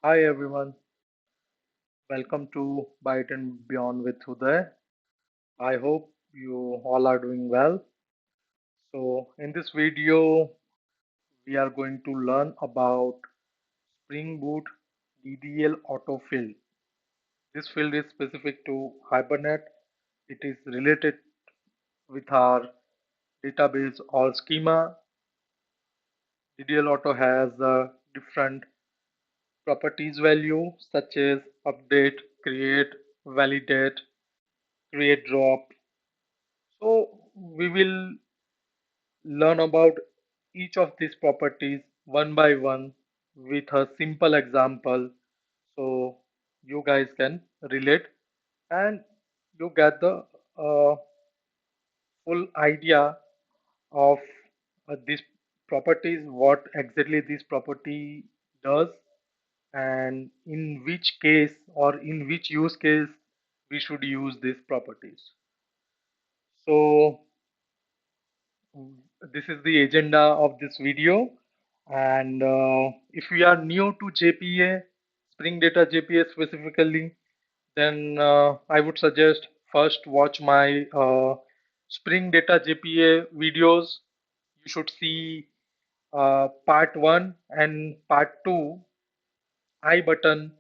Hi everyone, welcome to Byte and Beyond with Uday. I hope you all are doing well. So, in this video, we are going to learn about Spring Boot ddl-auto field. This field is specific to Hibernate. It is related with our database or schema. ddl-auto has different properties value such as update, create, validate, create drop. So we will learn about each of these properties one by one with a simple example so you guys can relate and you get the uh, full idea of these properties, what exactly this property does, and in which case or in which use case we should use these properties. So this is the agenda of this video. And if we are new to JPA, Spring Data JPA specifically, then I would suggest first watch my Spring Data JPA videos. You should see part 1 and part 2 I button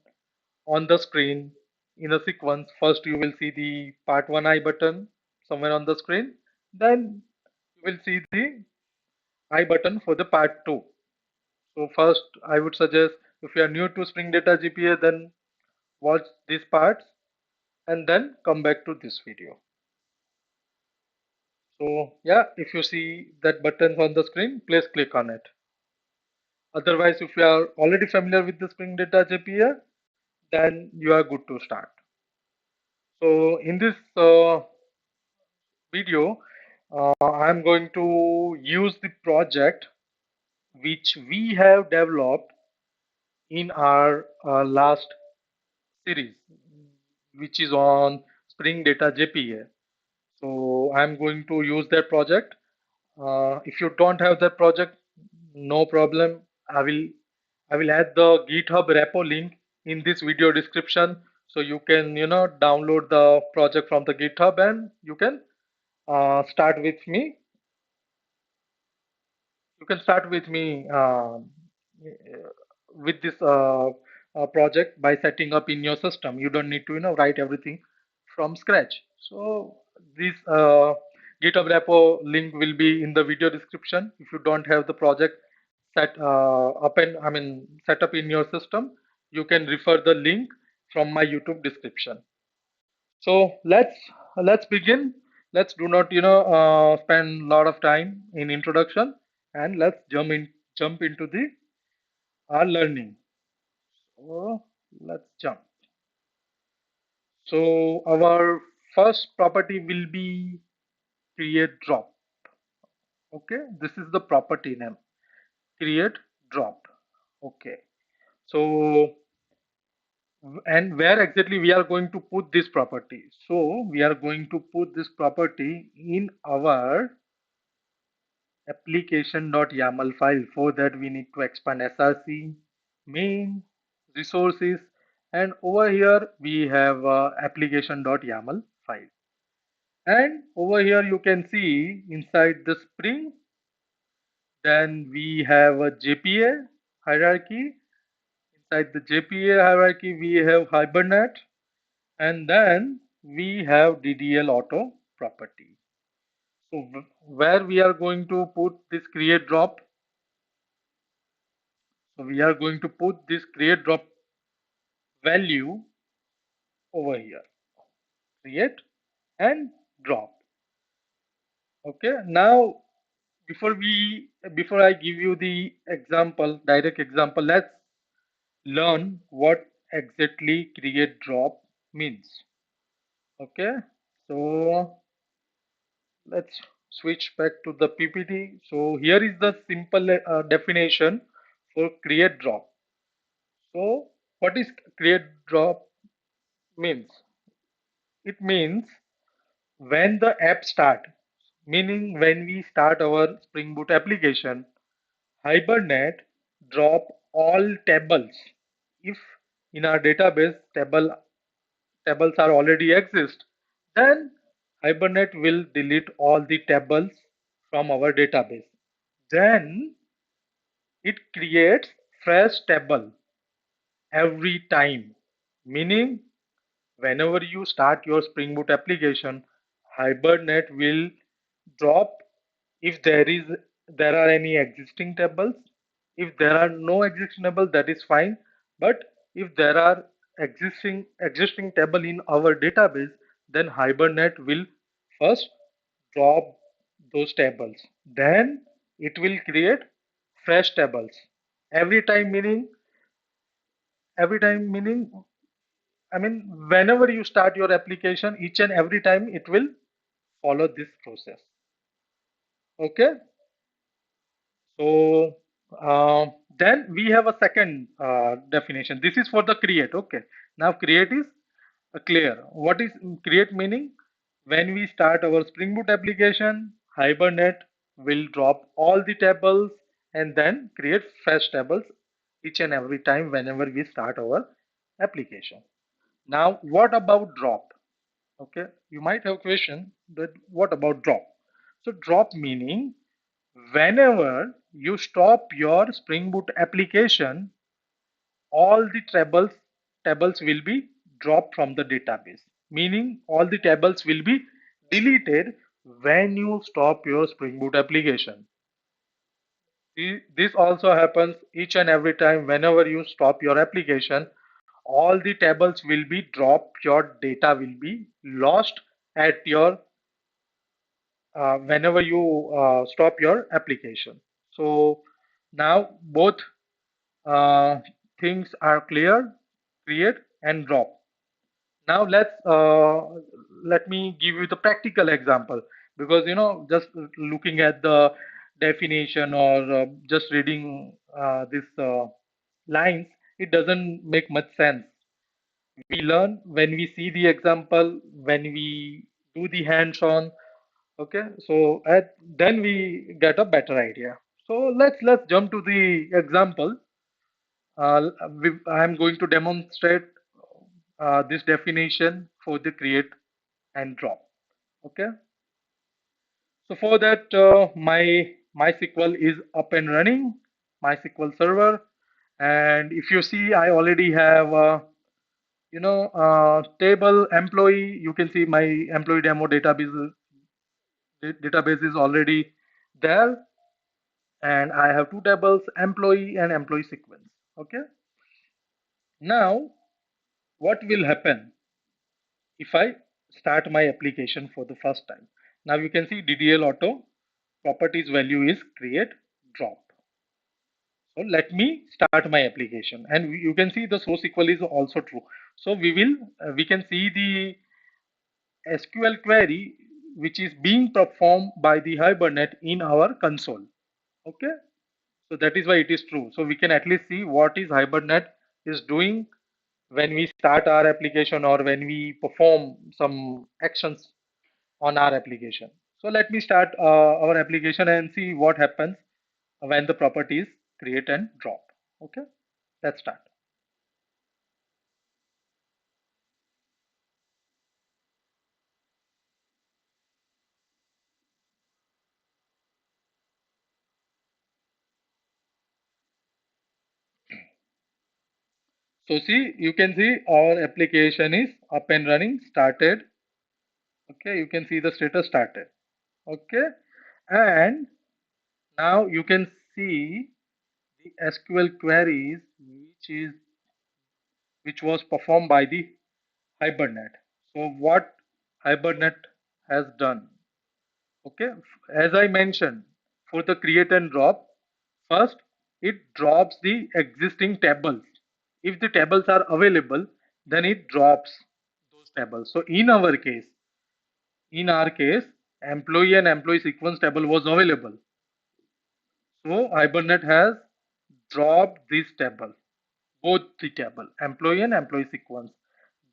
on the screen in a sequence. First, you will see the part 1 I button somewhere on the screen. Then you will see the I button for the part 2. So first, I would suggest if you are new to Spring Data GPA, then watch these parts and then come back to this video. So yeah, if you see that button on the screen, please click on it. Otherwise, if you are already familiar with the Spring Data GPA, then you are good to start. So in this video, I'm going to use the project which we have developed in our last series, which is on Spring Data JPA. So I'm going to use that project. If you don't have that project, no problem. I will add the GitHub repo link in this video description, so you can download the project from the GitHub and you can start with me. You can start with me with this project by setting up in your system. You don't need to write everything from scratch. So this GitHub repo link will be in the video description. If you don't have the project set up in your system, you can refer the link from my YouTube description. So let's begin. Let's do not spend a lot of time in introduction, and let's jump into the our learning. So let's jump. So our first property will be create drop. Okay, this is the property name, create drop. Okay, so and where exactly we are going to put this property? So we are going to put this property in our application.yaml file. For that we need to expand src main resources, and over here we have application.yaml file, and over here you can see inside the Spring, then we have a JPA hierarchy. Inside the JPA hierarchy we have Hibernate, and then we have ddl-auto property. So where we are going to put this create drop? So we are going to put this create drop value over here, create and drop. Okay, now before I give you the example, direct example, let's learn what exactly create drop means. Okay, so let's switch back to the PPT. So here is the simple definition for create drop. So what is create drop means? It means when the app start, meaning when we start our Spring Boot application, Hibernate drop all tables if in our database tables are already exist, then Hibernate will delete all the tables from our database. Then it creates fresh table every time, meaning whenever you start your Spring Boot application, Hibernate will drop if there are any existing tables. If there are no existing tables, that is fine. But if there are existing table in our database, then Hibernate will first drop those tables. Then it will create fresh tables every time, meaning every time meaning I mean, whenever you start your application, each and every time it will follow this process. Okay. So then we have a second definition. This is for the create. Okay. Now create is clear. What is create meaning? When we start our Spring Boot application, Hibernate will drop all the tables and then create fresh tables each and every time whenever we start our application. Now, what about drop? Okay, you might have question that what about drop? So drop meaning whenever you stop your Spring Boot application, all the tables will be dropped from the database. Meaning all the tables will be deleted when you stop your Spring Boot application. This also happens each and every time whenever you stop your application, all the tables will be dropped, your data will be lost at your whenever you stop your application. So now both uh, things are clear, create and drop. Now let me give you the practical example, because just looking at the definition or just reading this lines, it doesn't make much sense. We learn when we see the example, when we do the hands-on. Okay, so then we get a better idea. So let's jump to the example. I am going to demonstrate this definition for the create and drop. Okay, so for that, my MySQL is up and running, MySQL server, and if you see, I already have table employee. You can see my employee demo database is already there, and I have two tables, employee and employee sequence. Okay. Now, what will happen if I start my application for the first time? Now you can see ddl-auto properties value is create drop. So let me start my application, and you can see the source SQL is also true. So we can see the SQL query which is being performed by the Hibernate in our console. Okay. So that is why it is true. So we can at least see what is Hibernate is doing when we start our application or when we perform some actions on our application. So let me start our application and see what happens when the properties create and drop. Okay, let's start. So see, you can see our application is up and running, started. Okay, you can see the status started. Okay, and now you can see the SQL queries which was performed by the Hibernate. So what Hibernate has done? Okay, as I mentioned, for the create and drop, first it drops the existing tables. If the tables are available, then it drops those tables. So in our case, employee and employee sequence table was available. So Hibernate has dropped this table, both the table, employee and employee sequence.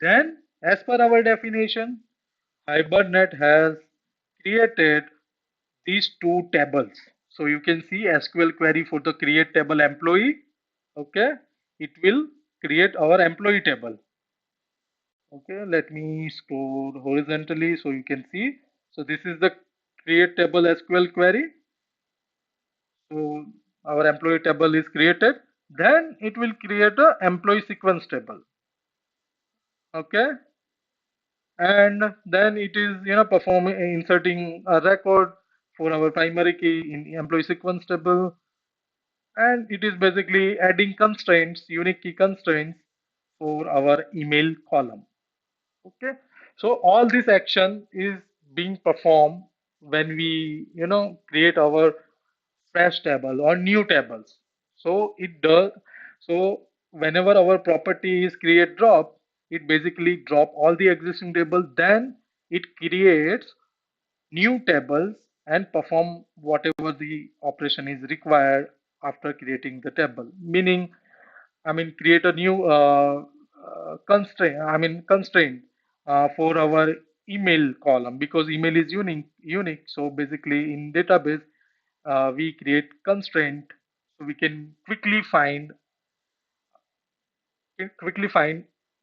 Then, as per our definition, Hibernate has created these two tables. So you can see SQL query for the create table employee. Okay, it will create our employee table. Okay, let me scroll horizontally so you can see. So this is the create table SQL query. So our employee table is created. Then it will create a employee sequence table. Okay, and then it is performing inserting a record for our primary key in employee sequence table, and it is basically adding constraints, unique key constraints for our email column. Okay, so all this action is being performed when we create our fresh table or new tables. So it does. So whenever our property is create drop, it basically drop all the existing tables. Then it creates new tables and perform whatever the operation is required after creating the table. Meaning, I mean, create a new constraint. I mean, constraint for our email column because email is unique. Unique. So basically, in database, we create constraint so we can quickly find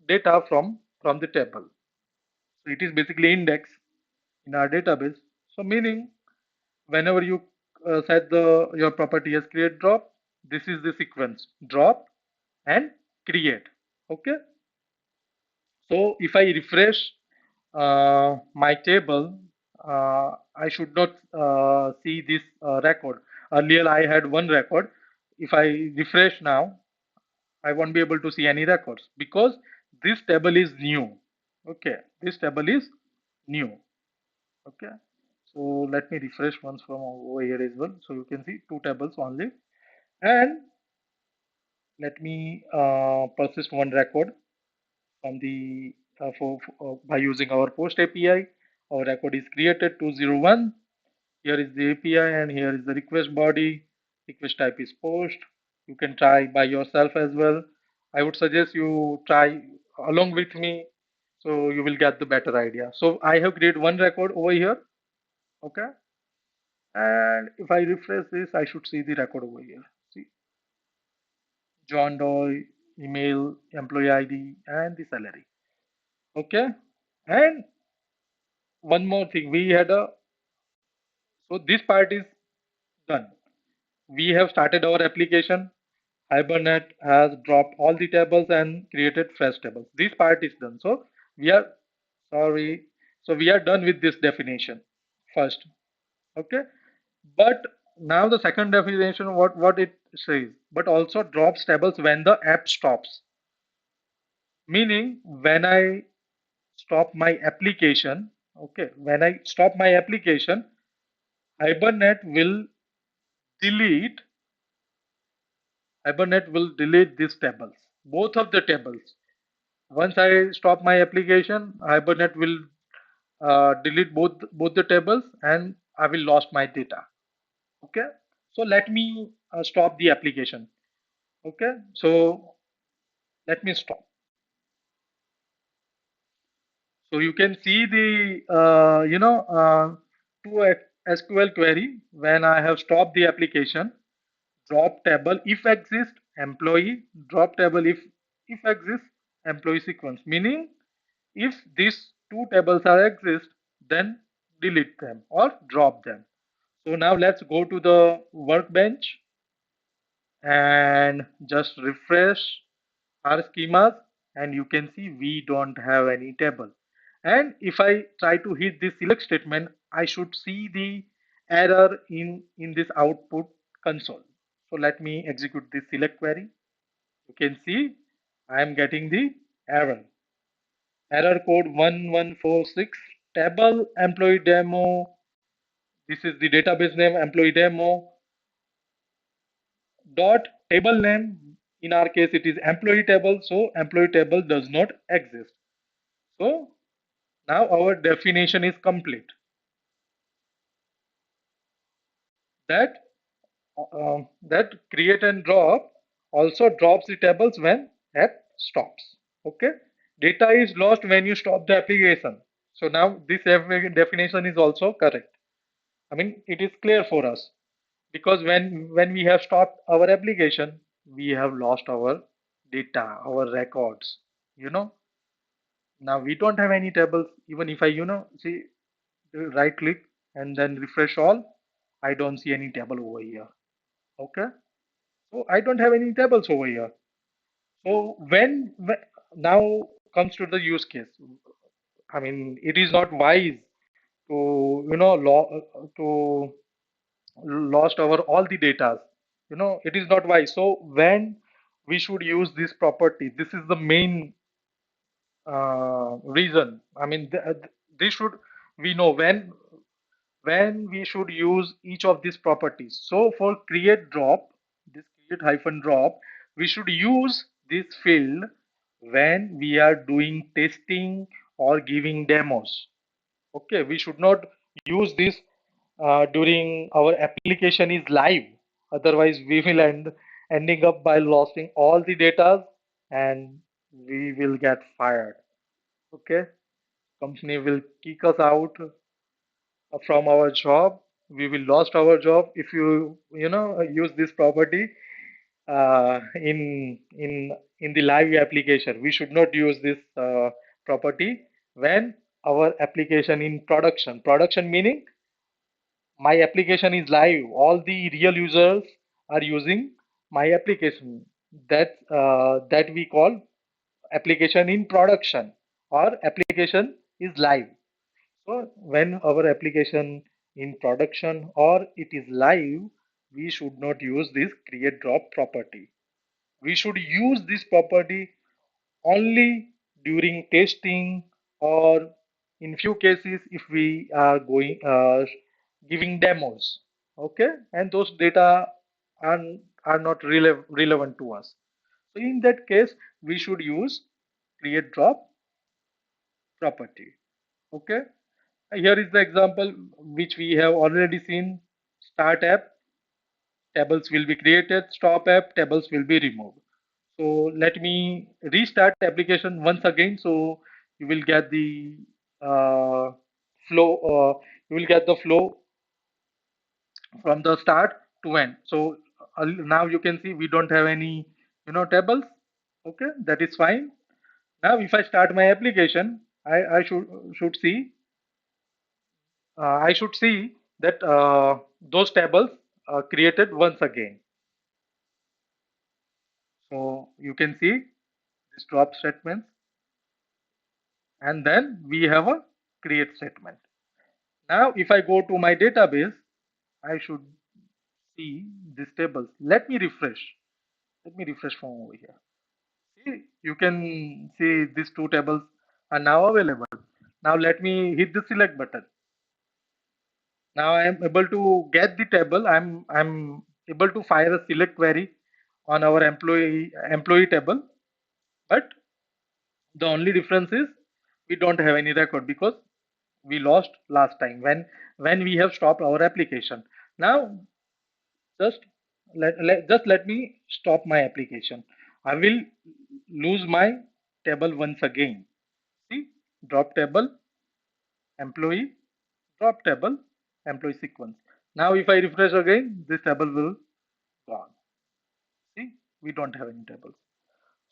data from the table. So it is basically index in our database. So meaning whenever you set the your property as create drop, this is the sequence drop and create. Okay. So if I refresh my table, I should not see this record. Earlier I had one record. If I refresh now, I won't be able to see any records because this table is new. Okay, this table is new. Okay, so let me refresh once from over here as well. So you can see two tables only. And let me persist one record from the by using our post API. Our record is created 201. Here is the API and here is the request body. Request type is post. You can try by yourself as well. I would suggest you try along with me so you will get the better idea. So I have created one record over here. Okay. And if I refresh this, I should see the record over here. See, John Doe, email, employee ID, and the salary. Okay. And one more thing, we had a so this part is done. We have started our application. Hibernate has dropped all the tables and created fresh tables. This part is done. So we are sorry. So we are done with this definition first. Okay. But now the second definition, what it says, but also drops tables when the app stops. Meaning when I stop my application, okay, when I stop my application, Hibernate will delete Hibernate will delete these tables, both of the tables. Once I stop my application, Hibernate will delete both the tables and I will lost my data. Okay. So let me stop the application. Okay. So let me stop. So you can see the to SQL query when I have stopped the application. Drop table if exist employee drop table if exist employee sequence, meaning if these two tables are exist, then delete them or drop them. So now let's go to the workbench and just refresh our schemas, and you can see we don't have any table. And if I try to hit this select statement, I should see the error in this output console. So let me execute this select query. You can see I am getting the error code 1146 table employee demo. This is the database name employee demo dot table name. In our case it is employee table, so employee table does not exist. So now our definition is complete, that that create and drop also drops the tables when app stops. Okay, data is lost when you stop the application. So now this definition is also correct. I mean, it is clear for us because when we have stopped our application, we have lost our data, our records. You know, now we don't have any tables. Even if I, see, right click and then refresh all, I don't see any table over here. Okay, so I don't have any tables over here. So when now comes to the use case. I mean, it is not wise to to lost our all the data. It is not wise. So when we should use this property, this is the main reason. I mean, this should we know when we should use each of these properties. So for create drop, this create hyphen drop, we should use this field when we are doing testing or giving demos. Okay, we should not use this during our application is live. Otherwise, we will ending up by losing all the data and we will get fired. Okay, company will kick us out from our job. We will lost our job if you use this property in the live application. We should not use this property when our application in production. Production meaning my application is live. All the real users are using my application. That we call application in production or application is live. So when our application in production or it is live, we should not use this create drop property. We should use this property only during testing or in few cases if we are going giving demos. Okay, and those data are, are not relevant to us. So in that case, we should use create drop property. Okay, here is the example which we have already seen. Start app, tables will be created. Stop app, tables will be removed. So let me restart application once again. So you will get the flow. You will get the flow from the start to end. So now you can see we don't have any tables. Okay, that is fine. Now if I start my application, I should see I should see that those tables are created once again. So you can see this drop statement, and then we have a create statement. Now, if I go to my database, I should see these tables. Let me refresh. Let me refresh from over here. See, you can see these two tables are now available. Now let me hit the select button. Now I am able to get the table. I'm able to fire a select query on our employee table. But the only difference is we don't have any record because we lost last time when we have stopped our application. Now just let me stop my application. I will lose my table once again. See, drop table, employee, drop table, employee sequence. Now if I refresh again, this table will gone. See, we don't have any tables.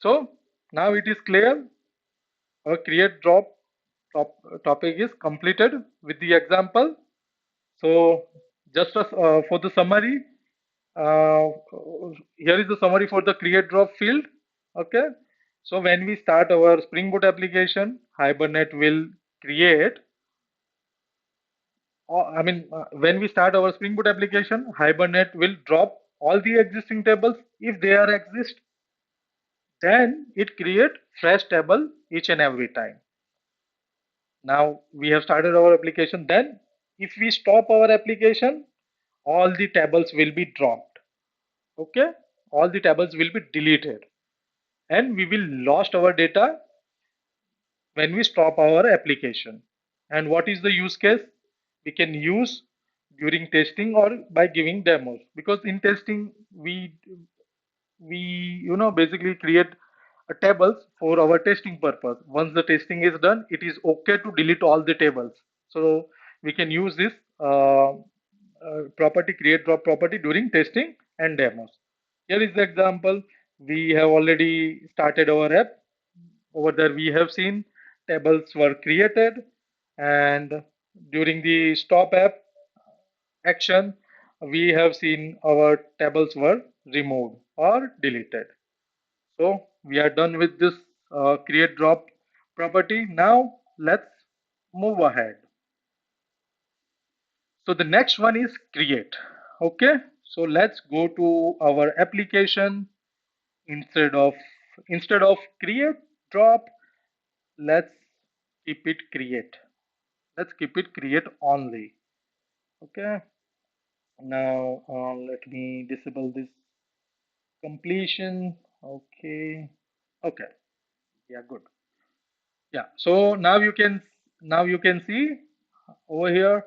So now it is clear. Our create drop topic is completed with the example. So just as, for the summary, uh, here is the summary for the create drop field. Okay. So when we start our Spring Boot application, Hibernate will create. When we start our Spring Boot application, Hibernate will drop all the existing tables. If they are exist, then it create fresh table each and every time. Now we have started our application. Then if we stop our application, all the tables will be dropped. Okay, all the tables will be deleted and we will lost our data when we stop our application. And what is the use case? We can use during testing or by giving demos, because in testing we basically create a tables for our testing purpose. Once the testing is done, it is okay to delete all the tables. So we can use this property, create drop property, during testing and demos. Here is the example. we have already started our app. Over there, we have seen tables were created, and during the stop app action, we have seen our tables were removed or deleted. So we are done with this create drop property. Now let's move ahead. So the next one is create. Okay, so let's go to our application. Instead of create drop, let's keep it create. Let's keep it create only. Okay, now let me disable this completion. Okay, okay, yeah, good. Yeah, so now you can see over here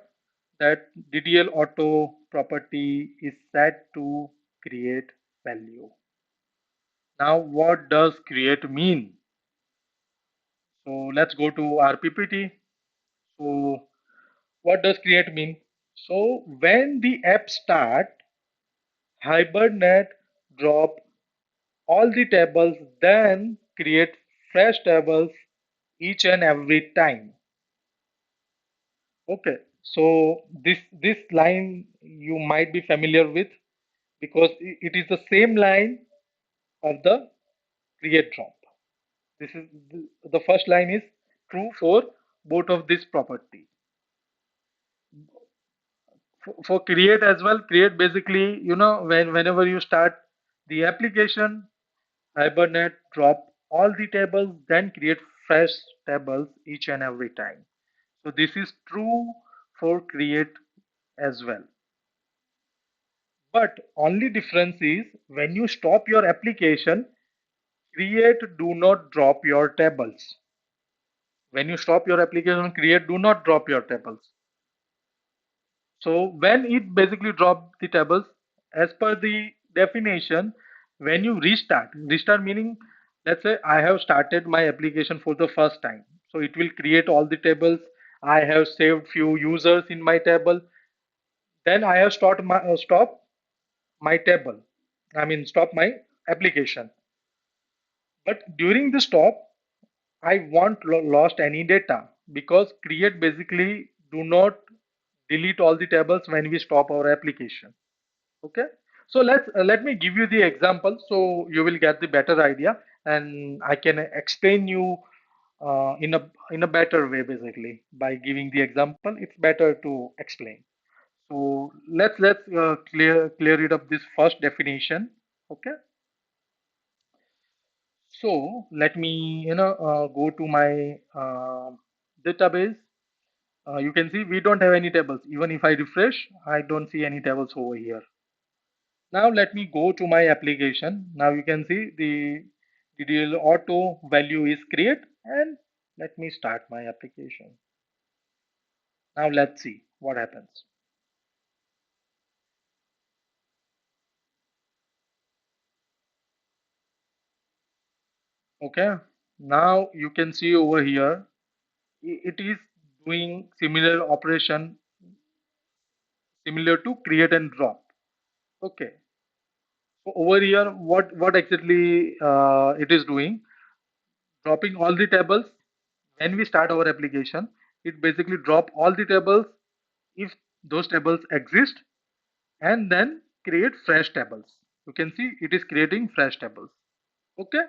that ddl-auto property is set to create value. Now what does create mean? So let's go to our PPT. So what does create mean? So when the app start, Hibernate drop all the tables, then create fresh tables each and every time. Okay, so this line you might be familiar with because it is the same line of the create drop. This is the first line is true for both of this property. For create as well, create basically, whenever you start the application, Hibernate drop all the tables, then create fresh tables each and every time. So this is true for create as well. But only difference is when you stop your application, create do not drop your tables. When you stop your application, create do not drop your tables. So when it basically drop the tables, as per the definition, when you restart meaning, let's say I have started my application for the first time. So it will create all the tables. I have saved few users in my table. Then I have stop my table. I mean stop my application. But during the stop, I won't lost any data because create basically do not delete all the tables when we stop our application. Okay, so let me give you the example so you will get the better idea and I can explain you in a better way. Basically, by giving the example, it's better to explain. So let's clear it up this first definition. Okay, so let me go to my database. You can see we don't have any tables. Even if I refresh, I don't see any tables over here. Now let me go to my application. Now you can see the ddl-auto value is create, and let me start my application. Now let's see what happens. Okay, now you can see over here it is doing similar operation similar to create and drop. Okay, so over here what exactly it is doing, dropping all the tables. When we start our application, it basically drop all the tables if those tables exist, and then create fresh tables. You can see it is creating fresh tables. Okay,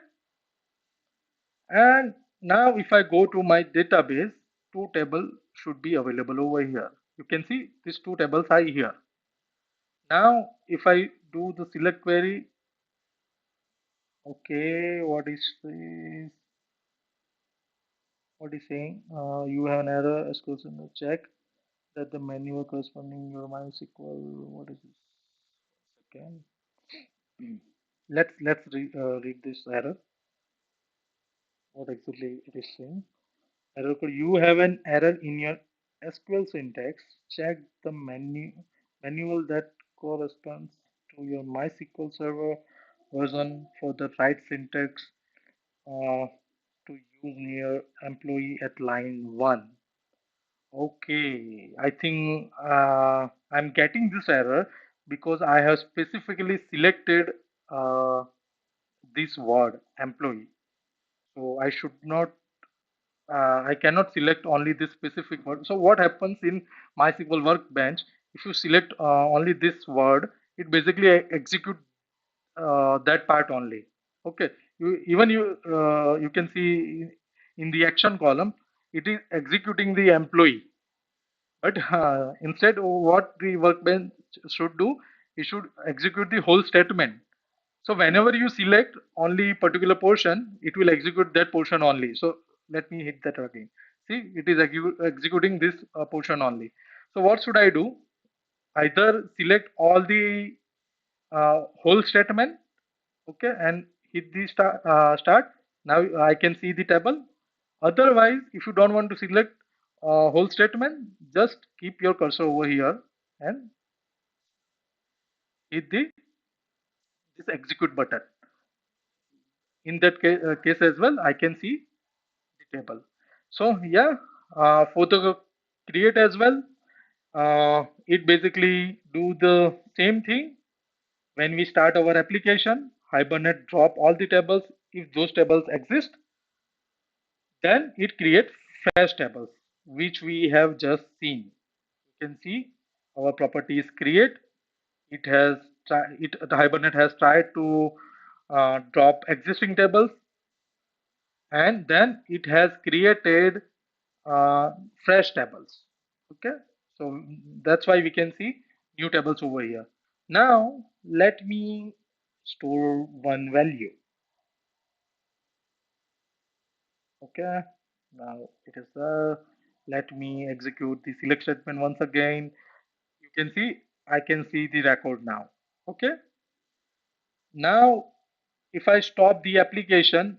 and now if I go to my database, two tables should be available over here. You can see these two tables are here. Now if I do the select query, okay, what is saying, you have an error, exclusion to check that the menu corresponding your MySQL. What is this? Okay, let's read this error. What exactly it is saying? Error code. You have an error in your SQL syntax. Check the manual that corresponds to your MySQL server version for the right syntax to use near employee at line 1. Okay, I think I'm getting this error because I have specifically selected uh, this word employee. So I cannot select only this specific word. So what happens in MySQL Workbench, if you select only this word, it basically execute that part only. Okay, you can see in the action column, it is executing the employee. But instead, what the workbench should do, it should execute the whole statement. So whenever you select only particular portion, it will execute that portion only. So let me hit that again. See, it is executing this portion only. So what should I do? Either select all the whole statement, okay, and hit the start. Now I can see the table. Otherwise, if you don't want to select whole statement, just keep your cursor over here and hit the this execute button. In that case as well, I can see the table. So yeah, for the create as well, it basically do the same thing. When we start our application, Hibernate drop all the tables. If those tables exist, then it creates fresh tables, which we have just seen. You can see our property is create. It has the Hibernate has tried to drop existing tables, and then it has created uh, fresh tables. Okay, so that's why we can see new tables over here. Now let me store one value. Okay, now it is let me execute the select statement once again. You can see I can see the record now. Okay, now if I stop the application,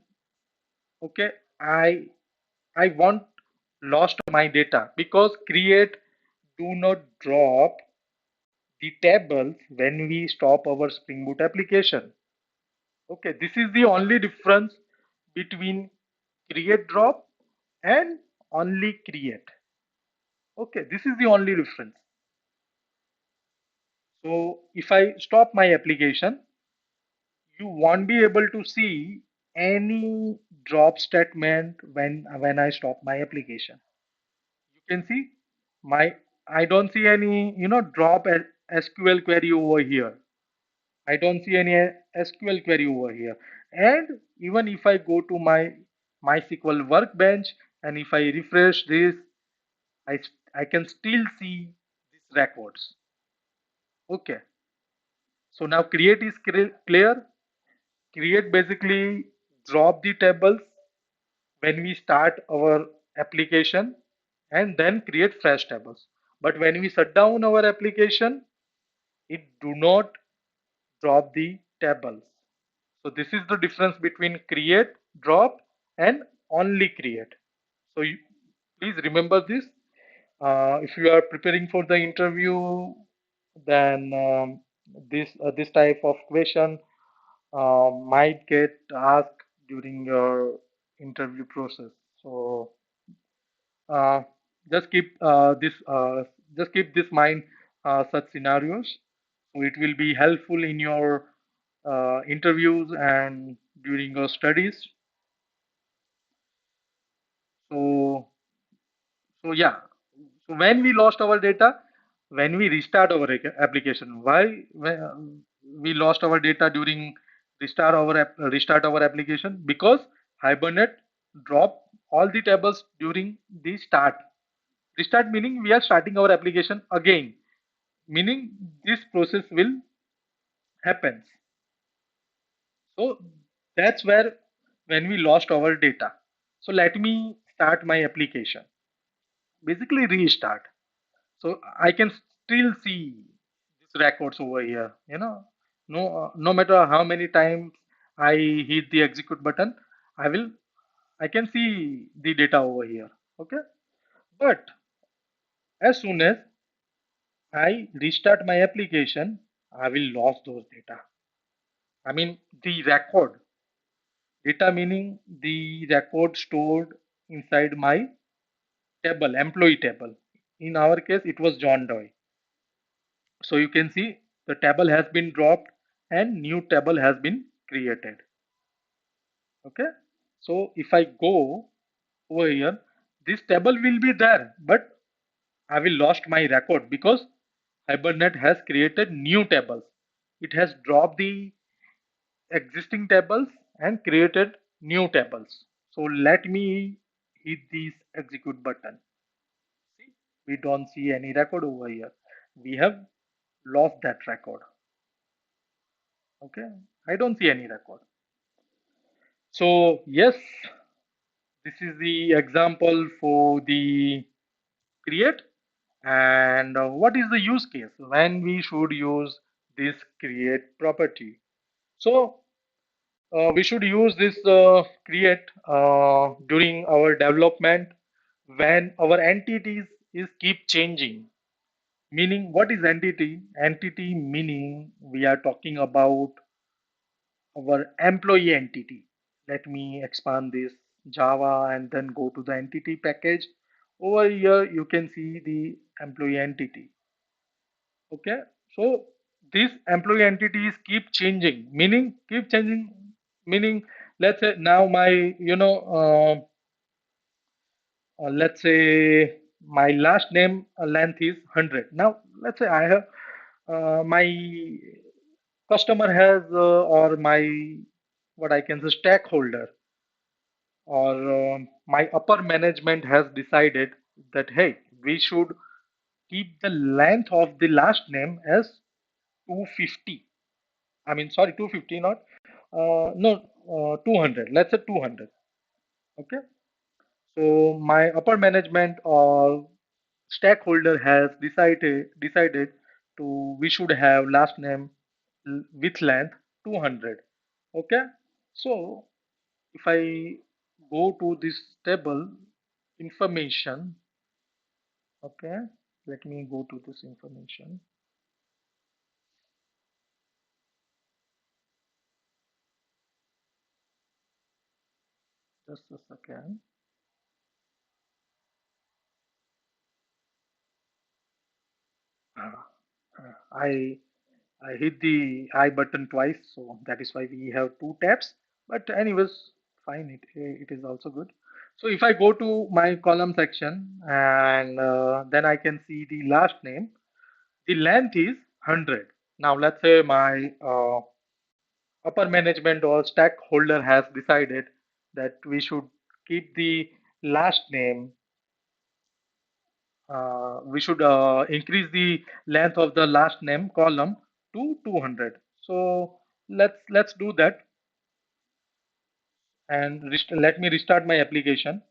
okay, I want lost my data because create do not drop the tables when we stop our Spring Boot application. Okay, this is the only difference between create drop and only create. Okay, this is the only difference. So if I stop my application, you won't be able to see any drop statement when I stop my application. You can see my I don't see any drop SQL query over here. I don't see any SQL query over here. And even if I go to my MySQL workbench and if I refresh this, I I can still see these records. Okay. So now create is clear. Create basically drop the tables when we start our application and then create fresh tables. But when we shut down our application, it do not drop the tables. So this is the difference between create, drop, and only create. So please remember this. If you are preparing for the interview, then this type of question might get asked during your interview process. So uh, just keep just keep this mind such scenarios. So it will be helpful in your interviews and during your studies. So so yeah. So when we lost our data, when we restart our application, why we lost our data during restart our application? Because Hibernate drop all the tables during the start. Restart meaning we are starting our application again, meaning this process will happen. So that's where when we lost our data. So let me start my application. Basically restart. So I can still see these records over here. No matter how many times I hit the execute button, I can see the data over here. Okay, but as soon as I restart my application, I will lose those data. I mean the record data meaning the record stored inside my table, employee table. In our case, it was John Doe. So you can see the table has been dropped and new table has been created. Okay, so if I go over here, this table will be there, but I will lost my record because Hibernate has created new tables. It has dropped the existing tables and created new tables. So let me hit this execute button. See, we don't see any record over here. We have lost that record. Okay, I don't see any record. So yes, this is the example for the create. And what is the use case when we should use this create property? So we should use this create during our development when our entities is keep changing. Meaning, what is entity? Entity meaning we are talking about our employee entity. Let me expand this Java and then go to the entity package. Over here, you can see the employee entity. Okay, so these employee entities keep changing, meaning keep changing, meaning let's say now my, let's say my last name length is 100. Now, let's say I have my customer has or my what I can say stakeholder or my upper management has decided that hey, we should keep the length of the last name as 250. I mean, sorry, 250, not no 200. Let's say 200. Okay. So my upper management or stakeholder has decided to we should have last name with length 200. Okay. So if I go to this table information, okay, let me go to this information. Just a second. Uh, I I hit the I button twice, so that is why we have two tabs. But anyways, fine. It is also good. So if I go to my column section and then I can see the last name. The length is 100. Now let's say my upper management or stakeholder has decided that we should keep the last name. We should increase the length of the last name column to 200. So let's do that and let me restart my application.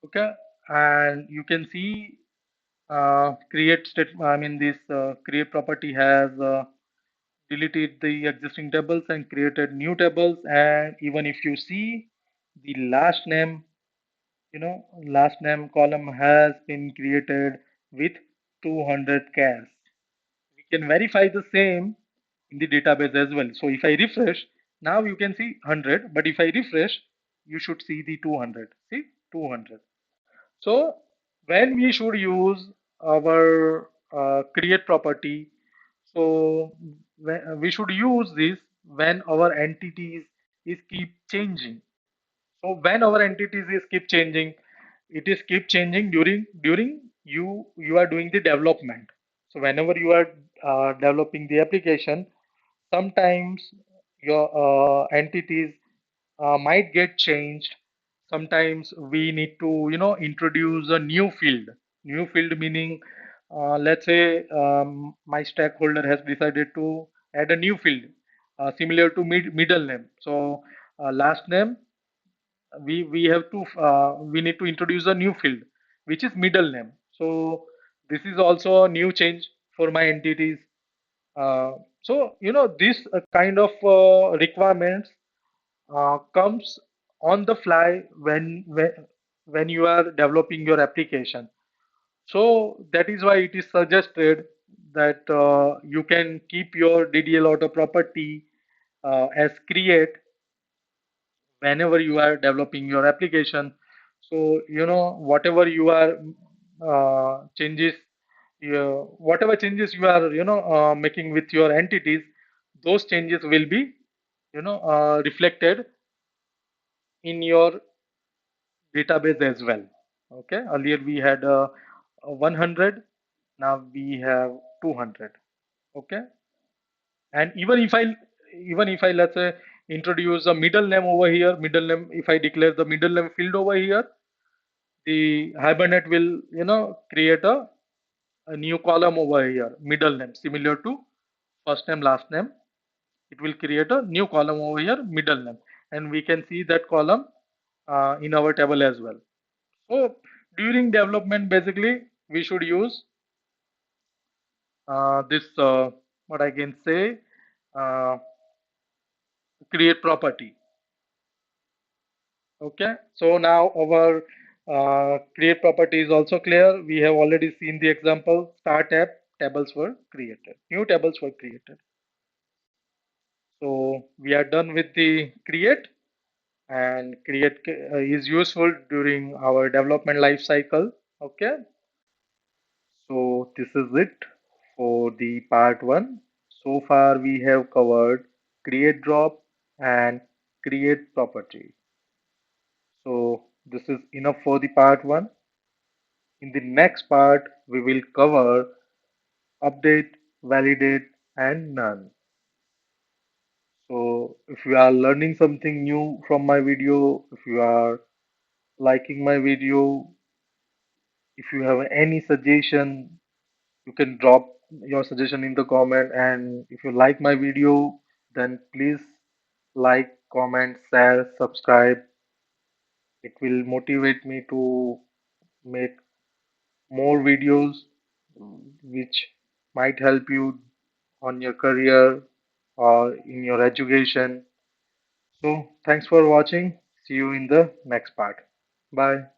Okay, and you can see create state. I mean this create property has deleted the existing tables and created new tables. And even if you see the last name, last name column has been created with 200 chars. We can verify the same in the database as well. So if I refresh, now you can see 100, but if I refresh, you should see the 200. See 200. So when we should use our create property, so we should use this when our entities is keep changing. So when our entities is keep changing, it is keep changing during you are doing the development. So whenever you are developing the application, sometimes your entities might get changed. Sometimes we need to introduce a new field meaning let's say my stakeholder has decided to add a new field similar to middle name. So last name, we have to we need to introduce a new field which is middle name. So this is also a new change for my entities. So this kind of requirements comes on the fly when you are developing your application. So that is why it is suggested that you can keep your ddl-auto property as create whenever you are developing your application. So, whatever you are changes, whatever changes you are, making with your entities, those changes will be, reflected in your database as well. Okay. Earlier we had 100, now we have 200. Okay. And even if I let's say introduce a middle name over here, middle name, if I declare the middle name field over here, the Hibernate will, create a new column over here, middle name, similar to first name, last name. It will create a new column over here, middle name, and we can see that column in our table as well. So during development, basically, we should use this, what I can say, uh, create property. Okay, so now our create property is also clear. We have already seen the example. Start app, tables were created. New tables were created. So we are done with the create, and create is useful during our development life cycle. Okay, so this is it for the part one. So far we have covered create drop and create property. So this is enough for the part one. In the next part, we will cover update, validate, and none. So if you are learning something new from my video, if you are liking my video, if you have any suggestion, you can drop your suggestion in the comment. And if you like my video, then please like, comment, share, subscribe. It will motivate me to make more videos which might help you on your career or in your education. So, thanks for watching. See you in the next part. Bye.